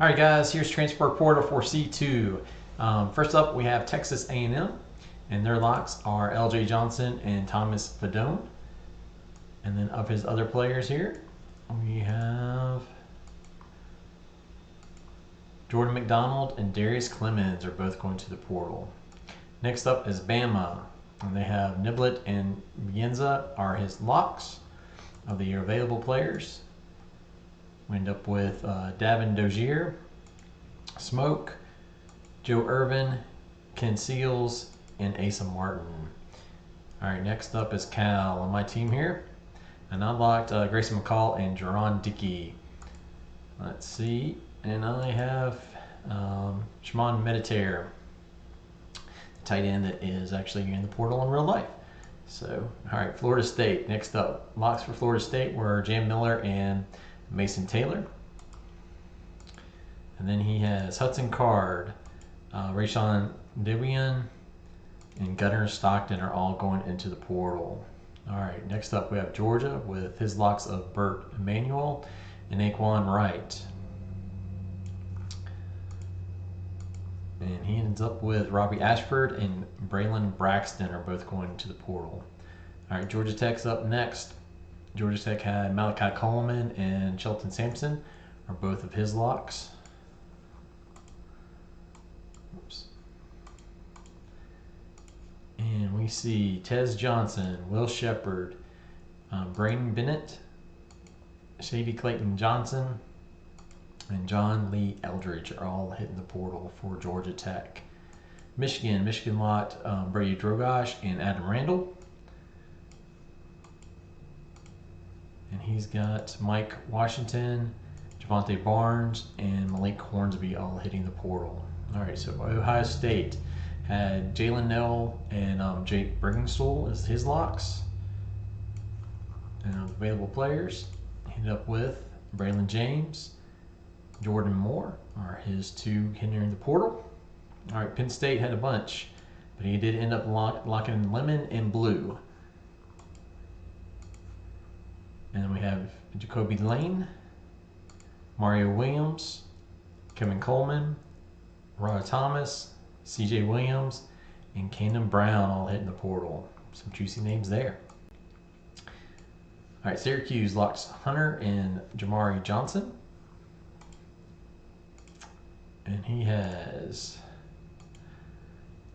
All right, guys, here's transfer portal for C2. First up, we have Texas A&M, and their locks are LJ Johnson and Thomas Fadone. And then of his other players here, we have Jordan McDonald and Darius Clemens are both going to the portal. Next up is Bama, and they have Niblet and Bienza are his locks of the available players. We end up with Davin Dozier, Smoke, Joe Irvin, Ken Seals, and Asa Martin. All right, next up is Cal on my team here. And I locked Grayson McCall and Jerron Dickey. Let's see. And I have Shimon Meditaire, the tight end that is actually in the portal in real life. So, all right, Florida State. Next up, locks for Florida State were Jam Miller and Mason Taylor. And then he has Hudson Card, Rayshawn Dewian, and Gunnar Stockton are all going into the portal. All right, next up we have Georgia with his locks of Burt Emanuel and Aquan Wright. And he ends up with Robbie Ashford and Braylon Braxton are both going to the portal. All right, Georgia Tech's up next. Georgia Tech had Malachi Coleman and Shelton Sampson are both of his locks. Oops. And we see Tez Johnson, Will Shepard, Braden Bennett, Shady Clayton Johnson, and John Lee Eldridge are all hitting the portal for Georgia Tech. Michigan locked Brady Drogosh and Adam Randall. And he's got Mike Washington, Javante Barnes, and Malik Hornsby all hitting the portal. All right, so Ohio State had Jalen Nell and Jake Briggenstool as his locks. And available players ended up with Braylon James, Jordan Moore are his two hitting the portal. All right, Penn State had a bunch, but he did end up locking in Lemon and Blue. And then we have Jacoby Lane, Mario Williams, Kevin Coleman, Rod Thomas, CJ Williams, and Camden Brown all hitting the portal. Some juicy names there. All right, Syracuse locked Hunter and Jamari Johnson. And he has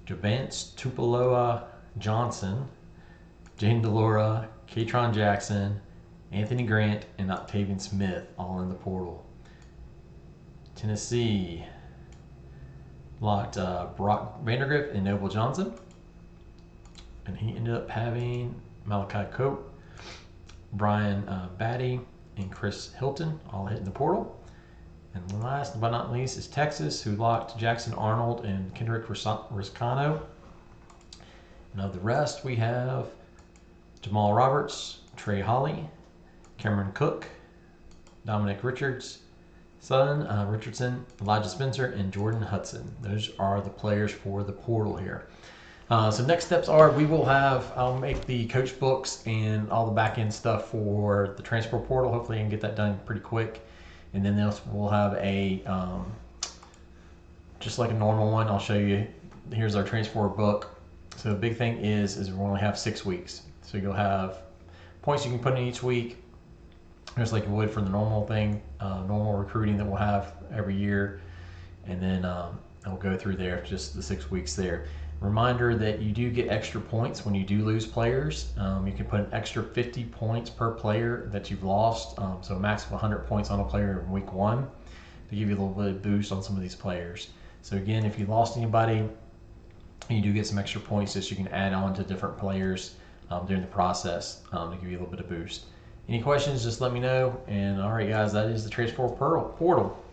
Javance Tupaloa Johnson, Jane DeLora, Katron Jackson, Anthony Grant, and Octavian Smith all in the portal. Tennessee locked Brock Vandergrift and Noble Johnson. And he ended up having Malachi Cope, Brian Batty, and Chris Hilton all hitting the portal. And last but not least is Texas, who locked Jackson Arnold and Kendrick Riscano. And of the rest, we have Jamal Roberts, Trey Holly, Cameron Cook, Dominic Richardson, Elijah Spencer, and Jordan Hudson. Those are the players for the portal here. So next steps are I'll make the coach books and all the back end stuff for the transfer portal. Hopefully I can get that done pretty quick. And then we'll have just like a normal one. I'll show you, here's our transfer book. So the big thing is we only have 6 weeks. So you'll have points you can put in each week, just like you would for the normal thing, normal recruiting that we'll have every year. And then I'll go through there, just the 6 weeks there. Reminder that you do get extra points when you do lose players. You can put an extra 50 points per player that you've lost, so a max of 100 points on a player in week 1 to give you a little bit of boost on some of these players. So again, if you lost anybody, you do get some extra points that you can add on to different players during the process to give you a little bit of boost. Any questions, just let me know. And all right, guys, that is the transfer portal.